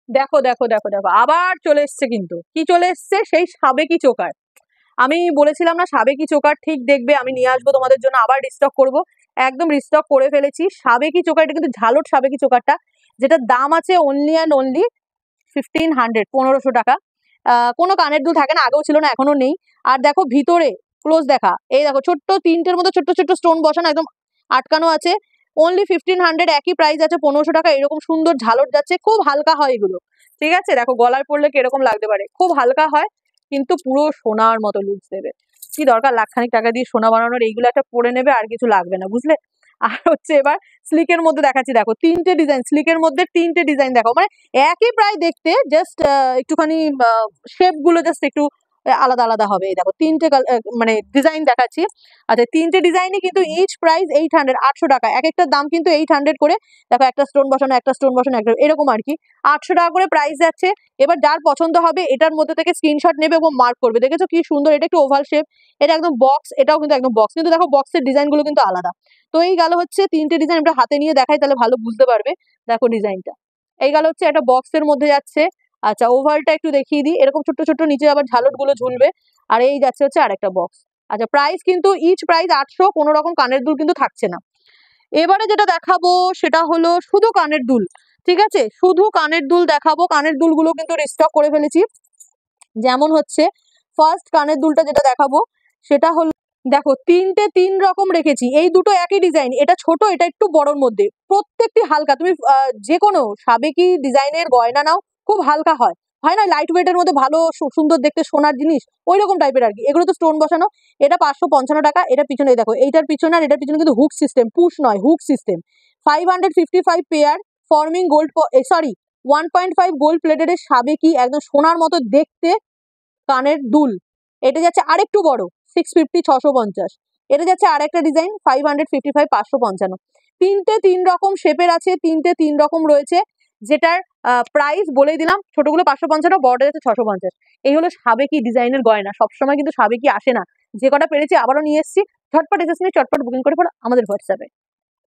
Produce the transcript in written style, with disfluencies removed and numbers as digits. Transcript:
দেখো দেখো দেখো দেখো, আবার চলে এসছে, কিন্তু কি চলে এসছে, সেই সাবেকি চোকার। আমি বলেছিলাম না সাবেকি চোকার ঠিক দেখবে, আমি নিয়ে আসবো তোমাদের জন্য, আবার রিস্টক করব। একদম রিস্টক করে ফেলেছি সাবেকি চোকার। এটা কিন্তু ঝালট সাবেকি চোকারটা, যেটার দাম আছে অনলি অ্যান্ড অনলি 1500, 1500 টাকা। কোনো কানের দুল থাকে না, আগেও ছিল না, এখনো নেই। আর দেখো ভিতরে ক্লোজ দেখা, এই দেখো ছোট্ট তিনটের মতো ছোট্ট ছোট্ট স্টোন বসানো, একদম আটকানো আছে। অনলি 1500, একই প্রাইস আছে 1500 টাকা। এরকম সুন্দর ঝালট যাচ্ছে, খুব হালকা হয় এগুলো, ঠিক আছে। দেখো গলায় পড়লে কিরকম লাগতে পারে, খুব হালকা হয়, কিন্তু পুরো সোনার মতো লুকস দেবে। কি দরকার লাখখানিক টাকা দিয়ে সোনা বানানোর, এইগুলো একটা পরে নেবে, আর কিছু লাগবে না, বুঝলে। আর হচ্ছে এবার স্লিকের মধ্যে দেখাচ্ছি, দেখো তিনটে ডিজাইন, স্লিকের মধ্যে তিনটে ডিজাইন দেখো, মানে একই প্রায় দেখতে, জাস্ট একটুখানি শেপ গুলো জাস্ট একটু আলাদা আলাদা হবে। এই দেখো তিনটে মানে ডিজাইন দেখাচ্ছি। আচ্ছা, তিনটে ডিজাইনই কিন্তু ইচ প্রাইস 800, 800 টাকা। এক একটার দাম কিন্তু 800 করে। দেখো একটা স্টোন বসানো, একটা স্টোন বসানো, একটা এরকম আর কি। 800 টাকা করে প্রাইস যাচ্ছে। এবার যার পছন্দ হবে এটার মধ্যে থেকে স্ক্রিনশট নেবে এবং মার্ক করবে। দেখেছো কি সুন্দর, এটা একটু ওভাল শেপ, এটা একদম বক্স, এটাও কিন্তু একদম বক্স, কিন্তু দেখো বক্সের ডিজাইন গুলো কিন্তু আলাদা। তো এই গেল হচ্ছে তিনটে ডিজাইন, আমরা হাতে নিয়ে দেখাই তাহলে ভালো বুঝতে পারবে। দেখো ডিজাইনটা, এই গেল হচ্ছে একটা বক্সের মধ্যে যাচ্ছে। আচ্ছা, ওভালটা একটু দেখিয়ে দিই, এরকম ছোট্ট ছোট্ট নিচে আবার ঝালট গুলো ঝুলবে। আর এই যাচ্ছে হচ্ছে আরেকটা বক্স। আচ্ছা, প্রাইস কিন্তু ইচ প্রাইস 800, কোনো রকম কানের দুল কিন্তু থাকছে না। এবারে যেটা দেখাবো সেটা হলো শুধু কানের দুল, ঠিক আছে, শুধু কানের দুল দেখাবো। কানের দুলগুলো কিন্তু রিস্টক করে ফেলেছি। যেমন হচ্ছে ফার্স্ট কানের দুলটা যেটা দেখাবো সেটা হলো, দেখো তিনটে তিন রকম রেখেছি, এই দুটো একই ডিজাইন, এটা ছোট এটা একটু বড়র মধ্যে, প্রত্যেকটি হালকা। তুমি যে কোনো সাবেকি ডিজাইনের গয়না নাও, খুব হালকা হয়, হয় না লাইট ওয়েটের মধ্যে ভালো সুন্দর দেখতে সোনার জিনিস, ওই রকম টাইপের আর কি। এগুলো তো স্টোন বসানো। এটা 555 টাকা। এটা পিছনে দেখো, এইটার পিছনে আর এটার পিছনে কিন্তু হুক সিস্টেম, পুশ নয়, hook system. 555 pair forming gold, sorry 1.5 gold plated সাবেকি একদম সোনার মতো দেখতে কানের দুল। এটা যাচ্ছে আরেকটু বড়, 650, 650। এটা যাচ্ছে আরেকটা ডিজাইন 555, 555। তিনটে তিন রকম শেপের আছে, তিনটে তিন রকম রয়েছে। যেটার প্রাইস বলেই দিলাম, ছোটগুলো 555, বড়টা যাচ্ছে 650। এই হলো সাবেকি ডিজাইনের গয়না। সবসময় কিন্তু সাবেকি আসে না, যে কটা পেরেছি আবারও নিয়ে এসেছি। ঝটপট এসেছি, চটপট বুকিং করে পড়ো আমাদের হোয়াটসঅ্যাপে।